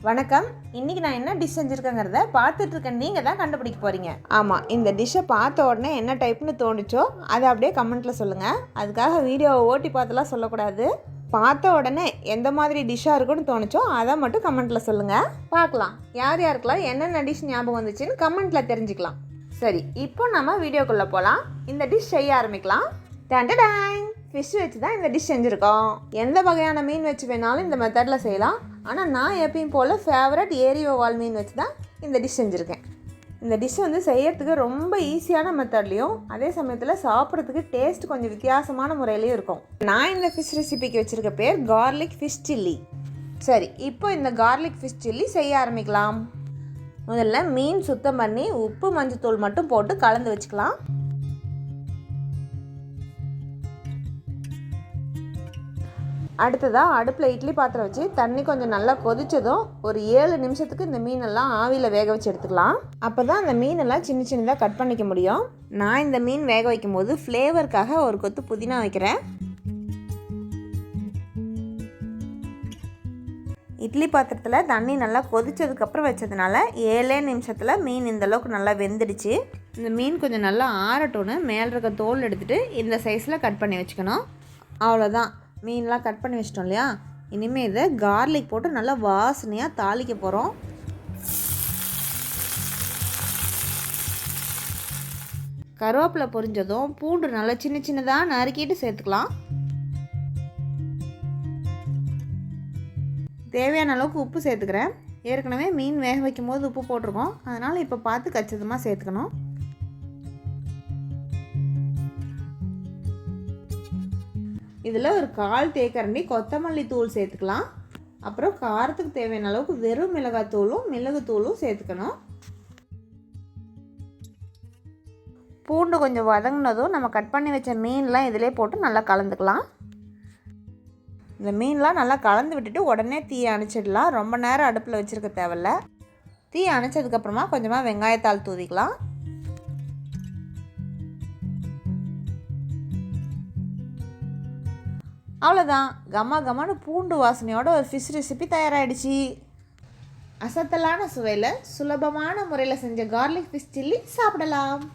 வணக்கம். இன்றைக்கி நான் என்ன டிஷ் செஞ்சுருக்கேங்கிறத பார்த்துட்ருக்கேன். நீங்கள் தான் கண்டுபிடிக்க போகிறீங்க. ஆமாம், இந்த டிஷ்ஷை பார்த்த உடனே என்ன டைப்னு தோணுச்சோ அதை அப்படியே கமெண்ட்டில் சொல்லுங்கள். அதுக்காக வீடியோவை ஓட்டி பார்த்துலாம் சொல்லக்கூடாது. பார்த்த உடனே எந்த மாதிரி டிஷ்ஷாக இருக்குன்னு தோணுச்சோ அதை மட்டும் கமெண்ட்டில் சொல்லுங்கள். பார்க்கலாம் யார் யாருக்கெல்லாம் என்னென்ன டிஷ் ஞாபகம் வந்துச்சுன்னு கமெண்ட்டில் தெரிஞ்சுக்கலாம். சரி, இப்போ நம்ம வீடியோக்குள்ளே போகலாம். இந்த டிஷ் செய்ய ஆரம்பிக்கலாம். டேங் ஃபிஷ் வச்சு தான் இந்த டிஷ் செஞ்சுருக்கோம். எந்த வகையான மீன் வச்சு வேணாலும் இந்த மெத்தடில் செய்யலாம். ஆனால் நான் எப்பயும் போல் ஃபேவரட் ஏரியோவால் மீன் வச்சு தான் இந்த டிஷ் செஞ்சுருக்கேன். இந்த டிஷ் செய்யறதுக்கு ரொம்ப ஈஸியான மெத்தட்லேயும் அதே சமயத்தில் சாப்பிட்றதுக்கு டேஸ்ட் கொஞ்சம் வித்தியாசமான முறையிலையும் இருக்கும். நான் இந்த ஃபிஷ் ரெசிபிக்கு வச்சுருக்க பேர் கார்லிக் ஃபிஷ் சில்லி. சரி, இப்போ இந்த கார்லிக் ஃபிஷ் சில்லி செய்ய ஆரம்பிக்கலாம். முதல்ல மீன் சுத்தம் பண்ணி உப்பு மஞ்சத்தூள் மட்டும் போட்டு கலந்து வச்சுக்கலாம். அடுத்ததாக அடுப்பில் இட்லி பாத்திரம் வச்சு தண்ணி கொஞ்சம் நல்லா கொதித்ததும் ஒரு 7 நிமிஷத்துக்கு இந்த மீனெல்லாம் ஆவியில் வேக வச்சு எடுத்துக்கலாம். அப்போ தான் அந்த மீனெல்லாம் சின்ன சின்னதாக கட் பண்ணிக்க முடியும். நான் இந்த மீன் வேக வைக்கும் போது ஃப்ளேவருக்காக ஒரு கொத்து புதினா வைக்கிறேன். இட்லி பாத்திரத்தில் தண்ணி நல்லா கொதித்ததுக்கப்புறம் வச்சதுனால 7 நிமிஷத்தில் மீன் இந்தளவுக்கு நல்லா வெந்துடுச்சு. இந்த மீன் கொஞ்சம் நல்லா ஆறட்டும்னு மேலே இருக்க தோல் எடுத்துகிட்டு இந்த சைஸில் கட் பண்ணி வச்சுக்கணும். அவ்வளோதான், மீன்லாம் கட் பண்ணி வச்சிட்டோம் இல்லையா? இனிமேல் இதை கார்லிக் போட்டு நல்லா வாசனையாக தாளிக்க போகிறோம். கருவேப்பிலை பொரிஞ்சதும் பூண்டு நல்லா சின்ன சின்னதாக நறுக்கிட்டு சேர்த்துக்கலாம். தேவையான அளவுக்கு உப்பு சேர்த்துக்கிறேன். ஏற்கனவே மீன் வேக வைக்கும் போது உப்பு போட்டிருக்கோம், அதனால் இப்போ பார்த்து கச்சிதமாக சேர்த்துக்கணும். இதில் ஒரு 1/4 தேக்கரண்டி கொத்தமல்லி தூள் சேர்த்துக்கலாம். அப்புறம் காரத்துக்கு தேவையான அளவுக்கு வெறும் மிளகாத்தூளும் மிளகுத்தூளும் சேர்த்துக்கணும். பூண்டு கொஞ்சம் வதங்கினதும் நம்ம கட் பண்ணி வச்ச மீன்லாம் இதிலே போட்டு நல்லா கலந்துக்கலாம். இந்த மீன்லாம் நல்லா கலந்து விட்டுட்டு உடனே தீயை அணைச்சிடலாம். ரொம்ப நேரம் அடுப்பில் வச்சுருக்க தேவையில்ல. தீயை அணைச்சதுக்கப்புறமா கொஞ்சமாக வெங்காயத்தாள் தூவிக்கலாம். அவ்வளோதான், கம்மான்னு பூண்டு வாசனையோட ஒரு ஃபிஷ் ரெசிபி தயாராகிடுச்சு. அசத்தலான சுவையில் சுலபமான முறையில் செஞ்ச கார்லிக் ஃபிஷ் சில்லி சாப்பிடலாம்.